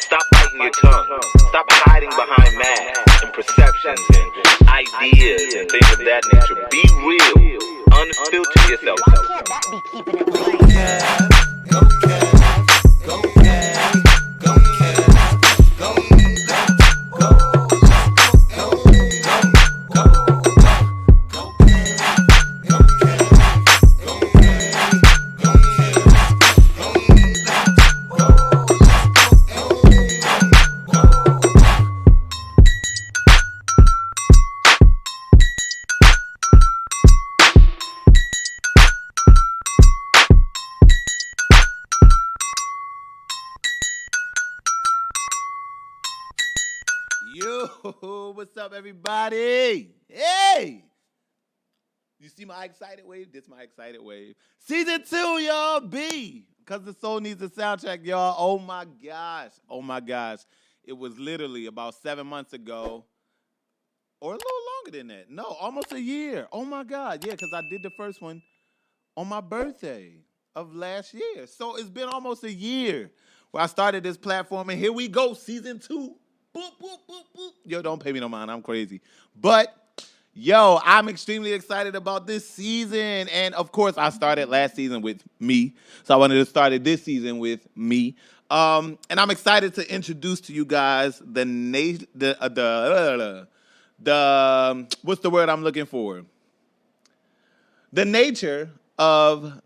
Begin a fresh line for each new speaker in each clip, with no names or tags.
Stop biting your tongue. Stop hiding behind masks and perceptions and ideas and things of that nature. Be real. Unfilter yourself.
Why can't that be keeping it real?
Yo, what's up, everybody? Hey! You see my excited wave? This my excited wave. Season 2, y'all, B. Because the soul needs a soundtrack, y'all. Oh, my gosh. Oh, my gosh. It was literally about 7 months ago. Or a little longer than that. No, almost a year. Oh, my God. Yeah, because I did the first one on my birthday of last year. So it's been almost a year where I started this platform. And here we go, Season 2. Boop, boop, boop, boop. Yo, don't pay me no mind. I'm crazy. But, yo, I'm extremely excited about this season. And, of course, I started last season with me. So I wanted to start it this season with me. And I'm excited to introduce to you guys the what's the word I'm looking for? The nature of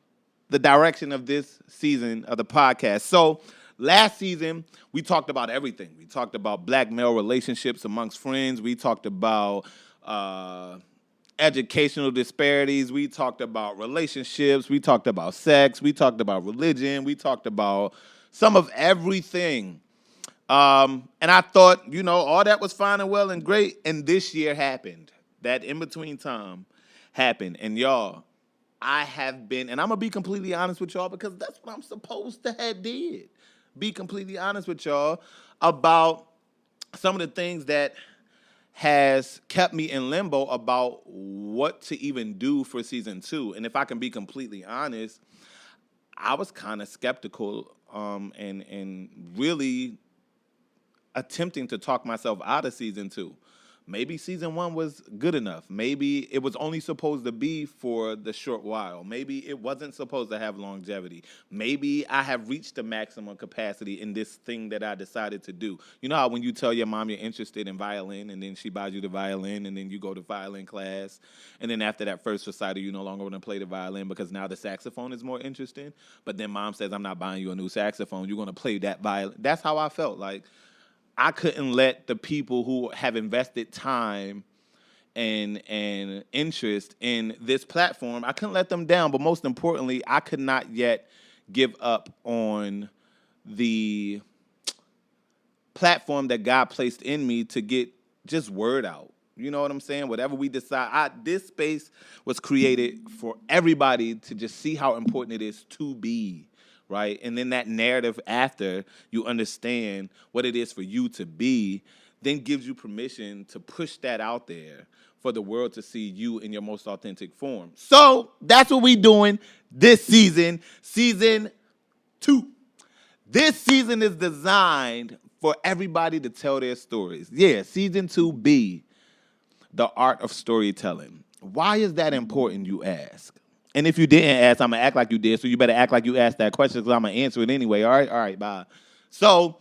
the direction of this season of the podcast. So last season, we talked about everything. We talked about black male relationships amongst friends. We talked about educational disparities. We talked about relationships. We talked about sex. We talked about religion. We talked about some of everything. And I thought, all that was fine and well and great. And this year happened. That in-between time happened. And y'all, I have been, and I'm going to be completely honest with y'all because that's what I'm supposed to have did. Be completely honest with y'all about some of the things that has kept me in limbo about what to even do for season 2. And if I can be completely honest, I was kind of skeptical and really attempting to talk myself out of season 2. Maybe season 1 was good enough. Maybe it was only supposed to be for the short while. Maybe it wasn't supposed to have longevity. Maybe I have reached the maximum capacity in this thing that I decided to do. You know how when you tell your mom you're interested in violin and then she buys you the violin and then you go to violin class and then after that first recital you no longer want to play the violin because now the saxophone is more interesting. But then mom says, I'm not buying you a new saxophone. You're going to play that violin. That's how I felt. Like, I couldn't let the people who have invested time and interest in this platform, I couldn't let them down. But most importantly, I could not yet give up on the platform that God placed in me to get just word out. You know what I'm saying? Whatever we decide, this space was created for everybody to just see how important it is to be. Right? And then that narrative after you understand what it is for you to be, then gives you permission to push that out there for the world to see you in your most authentic form. So that's what we're doing this season, season 2. This season is designed for everybody to tell their stories. Yeah, season 2B, the art of storytelling. Why is that important, you ask? And if you didn't ask, I'm going to act like you did, so you better act like you asked that question because I'm going to answer it anyway. All right, bye. So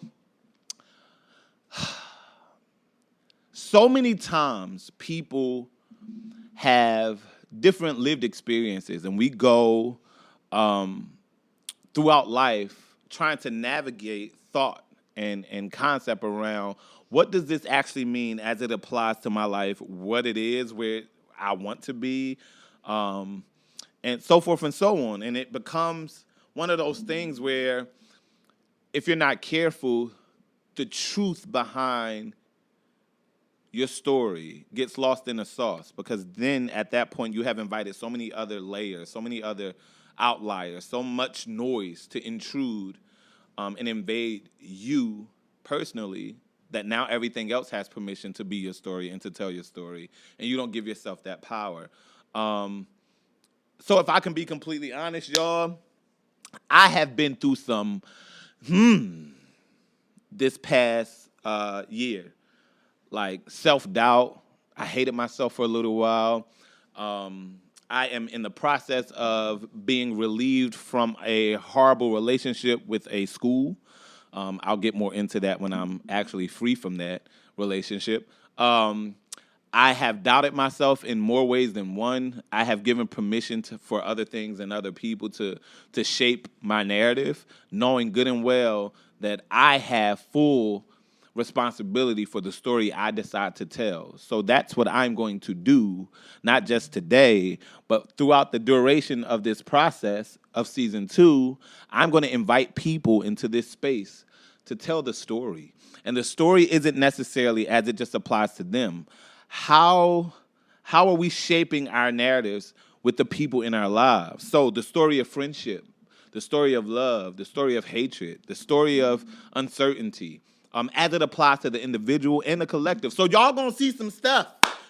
many times people have different lived experiences, and we go throughout life trying to navigate thought and concept around what does this actually mean as it applies to my life, what it is, where I want to be, and so forth and so on. And it becomes one of those things where if you're not careful, the truth behind your story gets lost in the sauce because then at that point you have invited so many other layers, so many other outliers, so much noise to intrude and invade you personally that now everything else has permission to be your story and to tell your story, and you don't give yourself that power. So if I can be completely honest, y'all, I have been through some this past year. Like self-doubt. I hated myself for a little while. I am in the process of being relieved from a horrible relationship with a school. I'll get more into that when I'm actually free from that relationship. I have doubted myself in more ways than one. I have given permission for other things and other people to shape my narrative, knowing good and well that I have full responsibility for the story I decide to tell. So that's what I'm going to do, not just today, but throughout the duration of this process of season 2. I'm going to invite people into this space to tell the story. And the story isn't necessarily as it just applies to them. How are we shaping our narratives with the people in our lives? So the story of friendship, the story of love, the story of hatred, the story of uncertainty, as it applies to the individual and the collective. So y'all gonna see some stuff.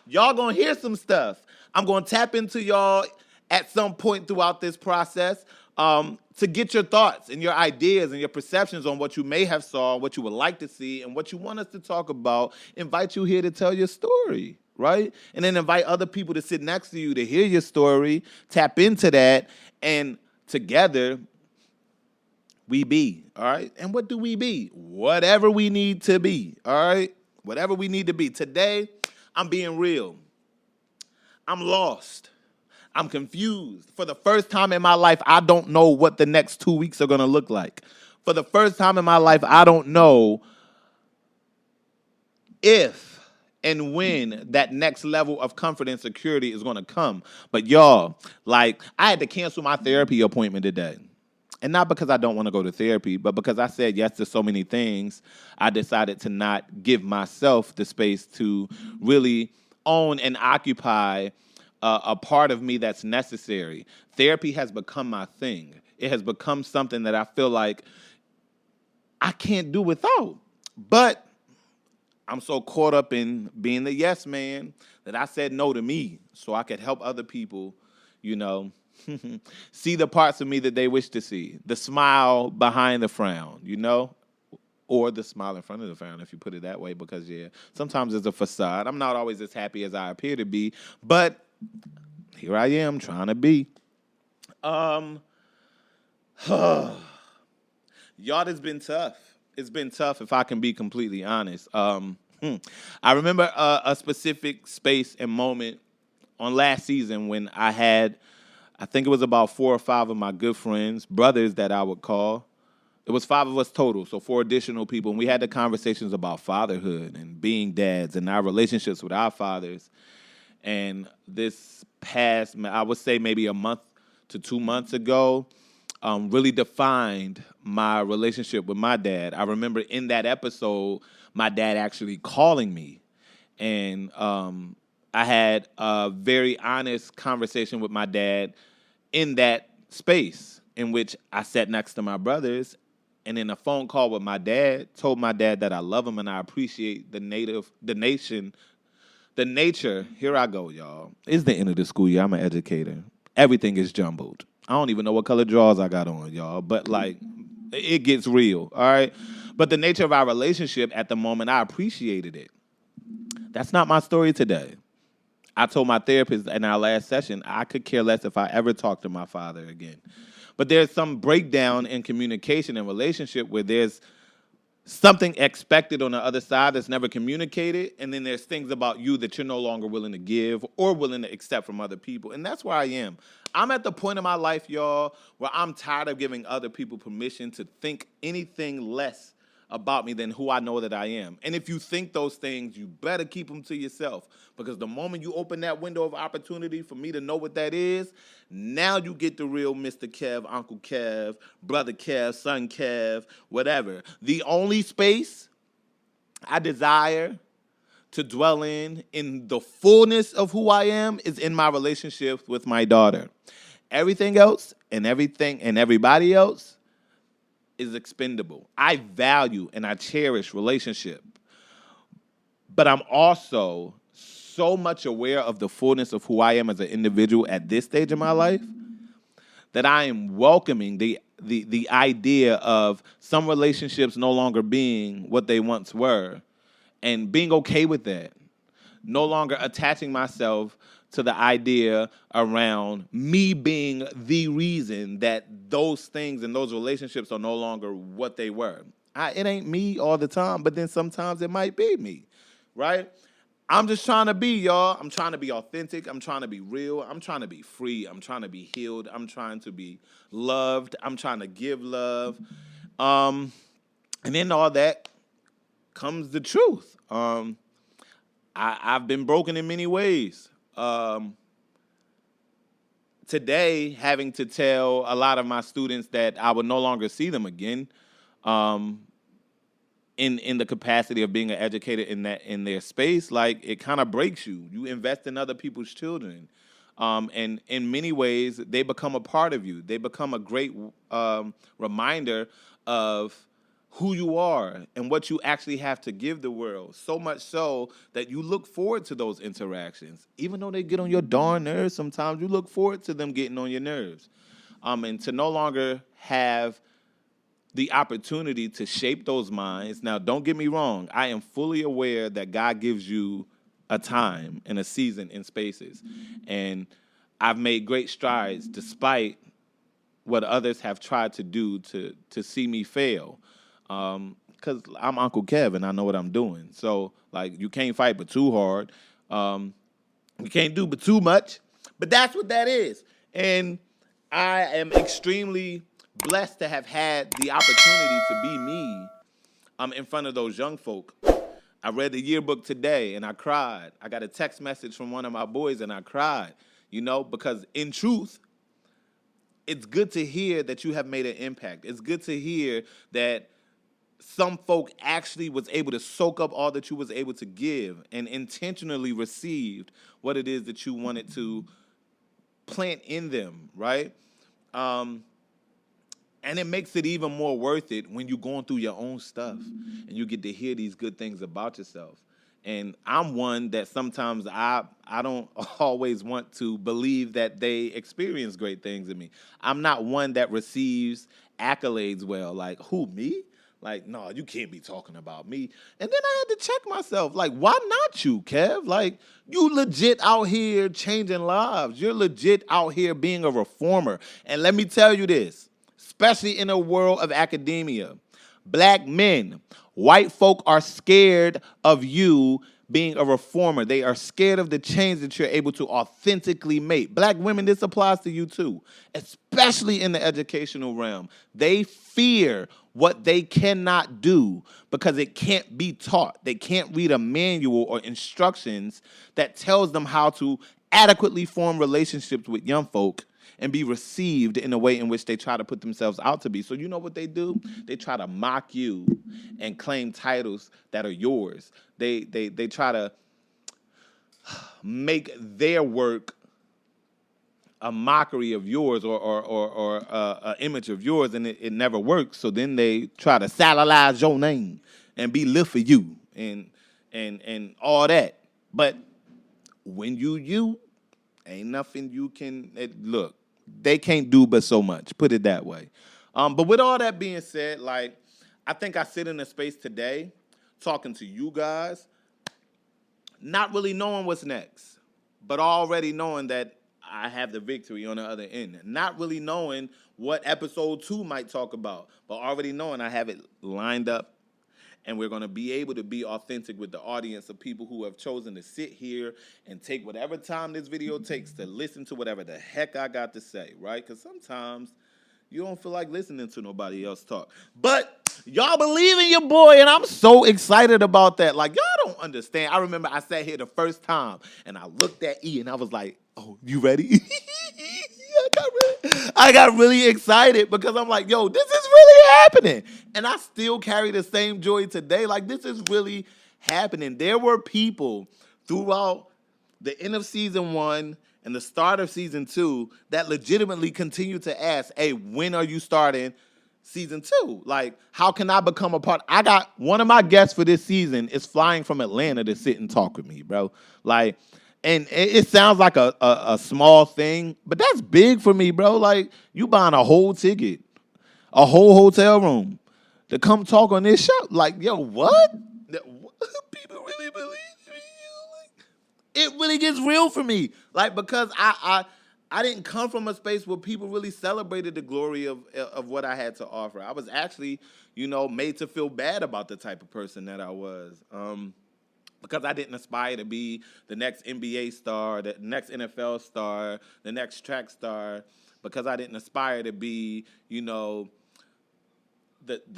Y'all gonna hear some stuff. I'm gonna tap into y'all at some point throughout this process to get your thoughts and your ideas and your perceptions on what you may have saw, what you would like to see, and what you want us to talk about. Invite you here to tell your story, right? And then invite other people to sit next to you to hear your story, tap into that, and together we be, all right? And what do we be? Whatever we need to be, all right? Whatever we need to be. Today, I'm being real. I'm lost. I'm confused. For the first time in my life, I don't know what the next 2 weeks are going to look like. For the first time in my life, I don't know if and when that next level of comfort and security is going to come. But y'all, like, I had to cancel my therapy appointment today. And not because I don't want to go to therapy, but because I said yes to so many things, I decided to not give myself the space to really own and occupy a part of me that's necessary. Therapy has become my thing. It has become something that I feel like I can't do without. But I'm so caught up in being the yes man that I said no to me so I could help other people, you know, see the parts of me that they wish to see. The smile behind the frown, you know? Or the smile in front of the frown, if you put it that way, because, yeah, sometimes it's a facade. I'm not always as happy as I appear to be, but here I am trying to be. Y'all, it's been tough. It's been tough, if I can be completely honest. I remember a specific space and moment on last season when I had, I think it was about 4 or 5 of my good friends, brothers that I would call. It was 5 of us total, so 4 additional people. And we had the conversations about fatherhood and being dads and our relationships with our fathers. And this past, I would say maybe a month to 2 months ago, really defined my relationship with my dad. I remember in that episode, my dad actually calling me. And I had a very honest conversation with my dad in that space in which I sat next to my brothers. And in a phone call with my dad, told my dad that I love him and I appreciate the nature. Here I go, y'all. It's the end of the school year. I'm an educator. Everything is jumbled. I don't even know what color drawers I got on, y'all. But, like, it gets real, all right? But the nature of our relationship at the moment, I appreciated it. That's not my story today. I told my therapist in our last session, I could care less if I ever talk to my father again. But there's some breakdown in communication and relationship where there's something expected on the other side that's never communicated, and then there's things about you that you're no longer willing to give or willing to accept from other people. And that's where I am. I'm at the point in my life, y'all, where I'm tired of giving other people permission to think anything less about me than who I know that I am. And if you think those things, you better keep them to yourself, because the moment you open that window of opportunity for me to know what that is, now you get the real Mr. Kev, Uncle Kev, Brother Kev, Son Kev, whatever. The only space I desire to dwell in the fullness of who I am is in my relationship with my daughter. Everything else and everybody else is expendable. I value and I cherish relationship, but I'm also so much aware of the fullness of who I am as an individual at this stage of my life that I am welcoming the idea of some relationships no longer being what they once were, and being okay with that. No longer attaching myself to the idea around me being the reason that those things and those relationships are no longer what they were. It ain't me all the time, but then sometimes it might be me, right? I'm just trying to be, y'all. I'm trying to be authentic. I'm trying to be real. I'm trying to be free. I'm trying to be healed. I'm trying to be loved. I'm trying to give love. And in all that comes the truth. I've been broken in many ways. Today, having to tell a lot of my students that I would no longer see them again, in the capacity of being an educator in their space, like, it kind of breaks you. You invest in other people's children, and in many ways, they become a part of you. They become a great reminder of who you are and what you actually have to give the world. So much so that you look forward to those interactions. Even though they get on your darn nerves sometimes, you look forward to them getting on your nerves. And to no longer have the opportunity to shape those minds. Now, don't get me wrong. I am fully aware that God gives you a time and a season in spaces. And I've made great strides despite what others have tried to do to see me fail. Because I'm Uncle Kev and I know what I'm doing. So, like, you can't fight but too hard. You can't do but too much. But that's what that is. And I am extremely blessed to have had the opportunity to be me in front of those young folk. I read the yearbook today and I cried. I got a text message from one of my boys and I cried, because in truth, it's good to hear that you have made an impact. It's good to hear that some folk actually was able to soak up all that you was able to give and intentionally received what it is that you wanted to plant in them, right? And it makes it even more worth it when you're going through your own stuff and you get to hear these good things about yourself. And I'm one that sometimes I don't always want to believe that they experience great things in me. I'm not one that receives accolades well. Like, who, me? Like, no, you can't be talking about me. And then I had to check myself. Like, why not you, Kev? Like, you legit out here changing lives. You're legit out here being a reformer. And let me tell you this, especially in a world of academia, black men, white folk are scared of you being a reformer. They are scared of the change that you're able to authentically make. Black women, this applies to you too, especially in the educational realm. They fear what they cannot do because it can't be taught. They can't read a manual or instructions that tells them how to adequately form relationships with young folk and be received in a way in which they try to put themselves out to be. So you know what they do? They try to mock you and claim titles that are yours. They try to make their work a mockery of yours or an image of yours, and it never works. So then they try to salarize your name and be lit for you and all that. But when you, ain't nothing you can look. They can't do but so much. Put it that way. But with all that being said, like, I think I sit in a space today talking to you guys, not really knowing what's next, but already knowing that I have the victory on the other end. Not really knowing what episode 2 might talk about, but already knowing I have it lined up. And we're going to be able to be authentic with the audience of people who have chosen to sit here and take whatever time this video takes to listen to whatever the heck I got to say, right? Because sometimes you don't feel like listening to nobody else talk. But y'all believe in your boy, and I'm so excited about that. Like, y'all don't understand. I remember I sat here the first time, and I looked at E, and I was like, oh, you ready? I got really excited because I'm like, yo, this is really happening. And I still carry the same joy today. Like, this is really happening. There were people throughout the end of season 1 and the start of season 2 that legitimately continue to ask, hey, when are you starting season 2? Like, how can I become a part? I got one of my guests for this season is flying from Atlanta to sit and talk with me, bro. Like, and it sounds like a small thing, but that's big for me, bro. Like, you buying a whole ticket a whole hotel room to come talk on this show. Like, yo, what? People really believe me? Like, it really gets real for me. Like, because I didn't come from a space where people really celebrated the glory of what I had to offer. I was actually, made to feel bad about the type of person that I was. Because I didn't aspire to be the next NBA star, the next NFL star, the next track star, because I didn't aspire to be, the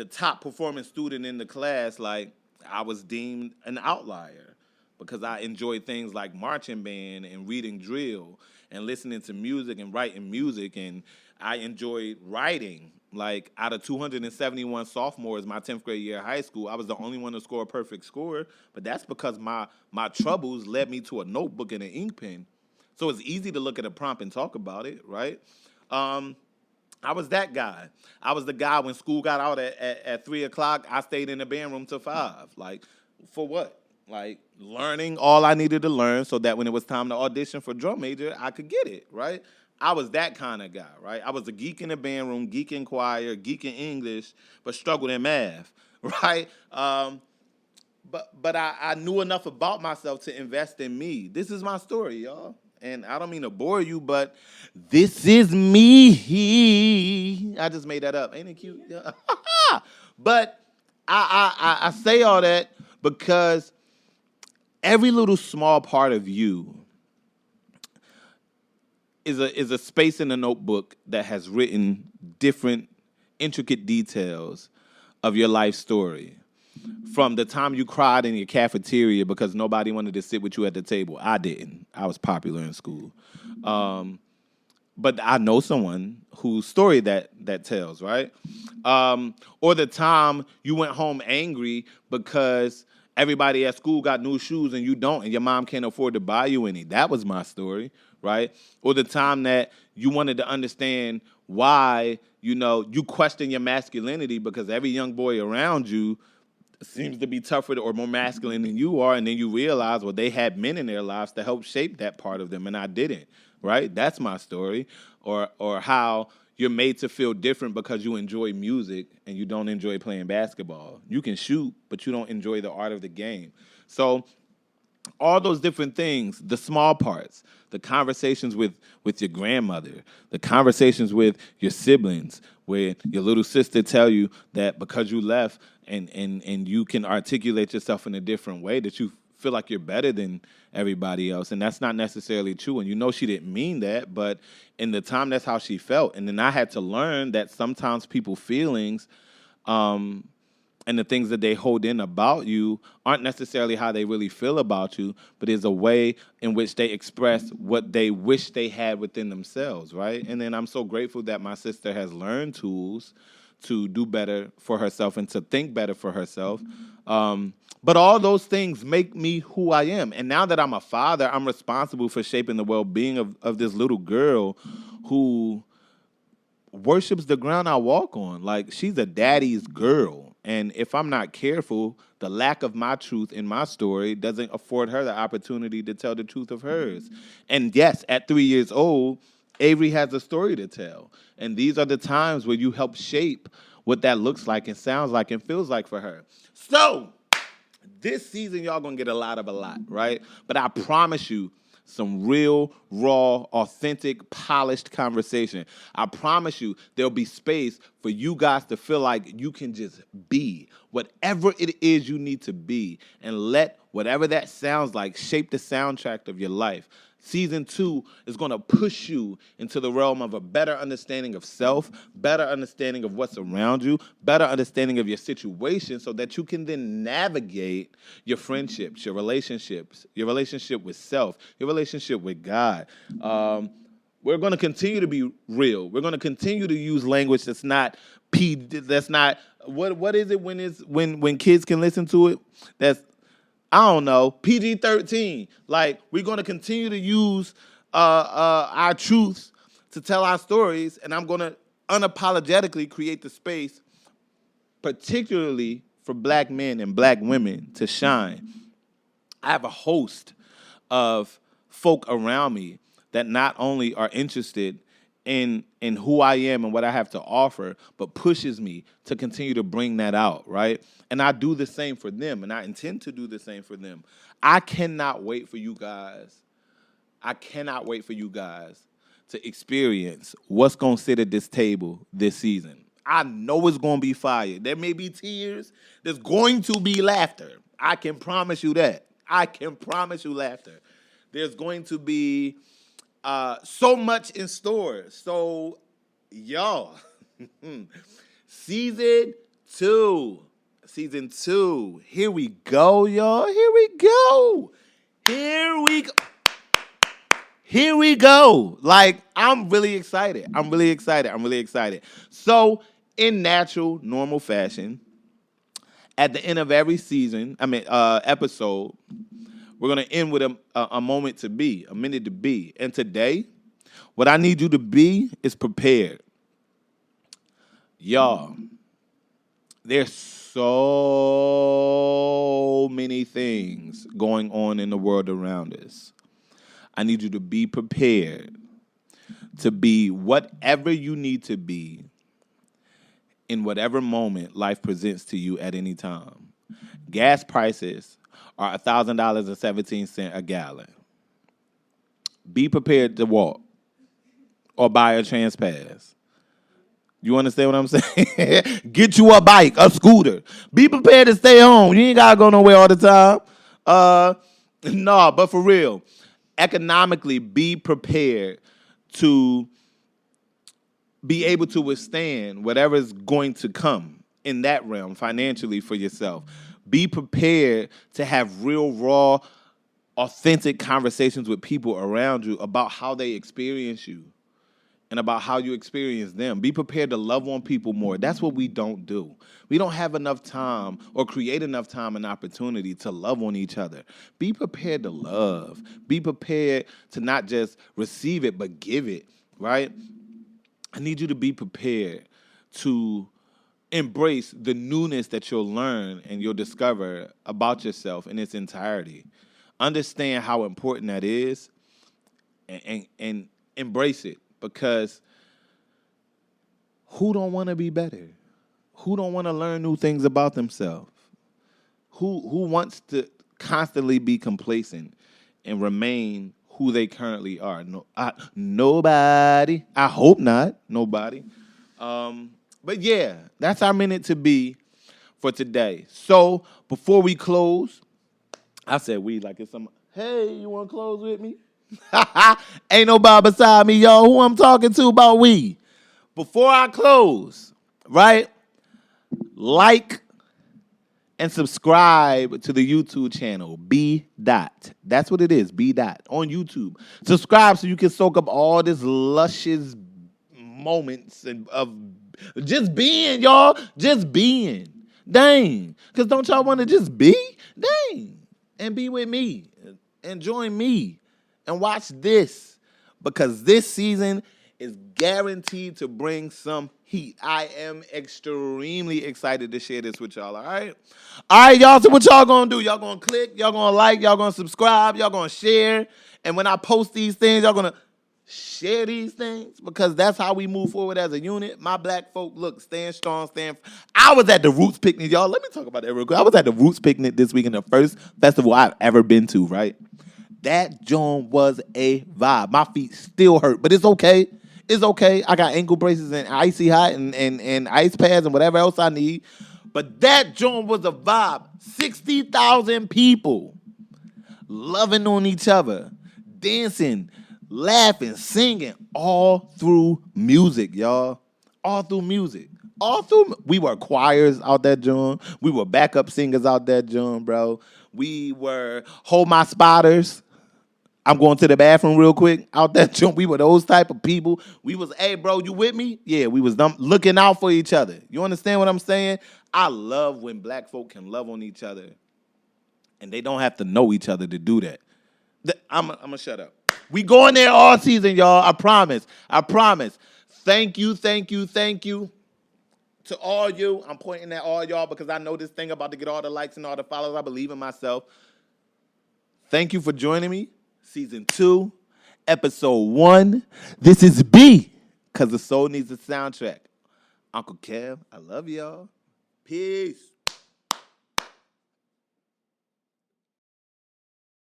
top performing student in the class. Like, I was deemed an outlier because I enjoyed things like marching band and reading drill and listening to music and writing music, and I enjoyed writing. Like, out of 271 sophomores my 10th grade year of high school, I was the only one to score a perfect score, but that's because my troubles led me to a notebook and an ink pen. So it's easy to look at a prompt and talk about it, right? I was that guy. I was the guy when school got out at 3 o'clock, I stayed in the band room till 5. Like, for what? Like, learning all I needed to learn so that when it was time to audition for drum major, I could get it, right? I was that kind of guy, right? I was a geek in the band room, geek in choir, geek in English, but struggled in math, right? But I knew enough about myself to invest in me. This is my story, y'all. And I don't mean to bore you, but this is me. I just made that up. Ain't it cute? Yeah. But I say all that because every little small part of you is a space in a notebook that has written different intricate details of your life story. From the time you cried in your cafeteria because nobody wanted to sit with you at the table. I didn't. I was popular in school. But I know someone whose story that tells, right? Or the time you went home angry because everybody at school got new shoes and you don't, and your mom can't afford to buy you any. That was my story, right? Or the time that you wanted to understand why, you question your masculinity because every young boy around you seems to be tougher or more masculine than you are, and then you realize, well, they had men in their lives to help shape that part of them, and I didn't, right? That's my story. Or how you're made to feel different because you enjoy music and you don't enjoy playing basketball. You can shoot, but you don't enjoy the art of the game. So all those different things, the small parts, the conversations with your grandmother, the conversations with your siblings, where your little sister tell you that because you left and you can articulate yourself in a different way, that you feel like you're better than everybody else. And that's not necessarily true. And she didn't mean that, but in the time, that's how she felt. And then I had to learn that sometimes people's feelings and the things that they hold in about you aren't necessarily how they really feel about you, but is a way in which they express what they wish they had within themselves, right? And then I'm so grateful that my sister has learned tools to do better for herself and to think better for herself. But all those things make me who I am. And now that I'm a father, I'm responsible for shaping the well-being of this little girl who worships the ground I walk on. Like, she's a daddy's girl. And if I'm not careful, the lack of my truth in my story doesn't afford her the opportunity to tell the truth of hers. And yes, at 3 years old, Avery has a story to tell. And these are the times where you help shape what that looks like and sounds like and feels like for her. So, this season, y'all gonna get a lot, right? But I promise you, some real, raw, authentic, polished conversation. I promise you there'll be space for you guys to feel like you can just be whatever it is you need to be and let whatever that sounds like shape the soundtrack of your life. Season 2 is going to push you into the realm of a better understanding of self, better understanding of what's around you, better understanding of your situation so that you can then navigate your friendships, your relationships, your relationship with self, your relationship with God. We're going to continue to be real. We're going to continue to use language that's not what is it when kids can listen to it? That's, I don't know, PG-13. Like, we're going to continue to use our truths to tell our stories, and I'm going to unapologetically create the space, particularly for black men and black women, to shine. I have a host of folk around me that not only are interested in who I am and what I have to offer, but pushes me to continue to bring that out, right? And I do the same for them, and I intend to do the same for them. I cannot wait for you guys. I cannot wait for you guys to experience what's going to sit at this table this season. I know it's going to be fire. There may be tears. There's going to be laughter. I can promise you that. I can promise you laughter. There's going to be so much in store. So, y'all, season 2. Season 2. Here we go, y'all. Here we go. Here we go. Here we go. Like, I'm really excited. I'm really excited. So, in natural, normal fashion, at the end of every episode, we're going to end with a moment to be, a minute to be. And today, what I need you to be is prepared. Y'all, there's so many things going on in the world around us. I need you to be prepared to be whatever you need to be in whatever moment life presents to you at any time. Gas prices are $1,000.17 a gallon. Be prepared to walk or buy a TransPass. You understand what I'm saying? Get you a bike, a scooter. Be prepared to stay home. You ain't gotta go nowhere all the time. No, but for real, economically, be prepared to be able to withstand whatever is going to come in that realm financially for yourself. Be prepared to have real, raw, authentic conversations with people around you about how they experience you and about how you experience them. Be prepared to love on people more. That's what we don't do. We don't have enough time or create enough time and opportunity to love on each other. Be prepared to love. Be prepared to not just receive it, but give it, right? I need you to be prepared to embrace the newness that you'll learn and you'll discover about yourself in its entirety. Understand how important that is and embrace it, because who don't want to be better? Who don't want to learn new things about themselves? Who wants to constantly be complacent and remain who they currently are? Nobody. I hope not. Nobody. But yeah, that's our minute to be for today. So before we close, I said we like it's some. Hey, you want to close with me? Ain't nobody beside me, y'all. Who I'm talking to about we? Before I close, right? Like and subscribe to the YouTube channel, B Dot. That's what it is, B Dot on YouTube. Subscribe so you can soak up all this luscious moments of just being, y'all. Just being. Dang. Because don't y'all want to just be? Dang. And be with me. And join me. And watch this. Because this season is guaranteed to bring some heat. I am extremely excited to share this with y'all, all right? All right, y'all, so what y'all gonna do? Y'all gonna click, y'all gonna like, y'all gonna subscribe, y'all gonna share. And when I post these things, y'all gonna share these things, because that's how we move forward as a unit. My black folk, look, stand strong, stand. I was at the Roots Picnic, y'all. Let me talk about that real quick. I was at the Roots Picnic this weekend, the first festival I've ever been to, right? That joint was a vibe. My feet still hurt, but it's okay. It's okay. I got ankle braces and icy hot and ice pads and whatever else I need. But that joint was a vibe. 60,000 people loving on each other, dancing, laughing, singing, all through music, y'all. All through music. We were choirs out that joint. We were backup singers out that joint, bro. We were Hold My Spotters. I'm going to the bathroom real quick out that joint. We were those type of people. We was, hey, bro, you with me? Yeah, we was looking out for each other. You understand what I'm saying? I love when black folk can love on each other and they don't have to know each other to do that. I'm going to shut up. We going there all season, y'all. I promise. Thank you to all you. I'm pointing at all y'all because I know this thing about to get all the likes and all the followers. I believe in myself. Thank you for joining me. Season 2, episode 1. This is B. because the soul needs a soundtrack. Uncle Kev, I love y'all. Peace.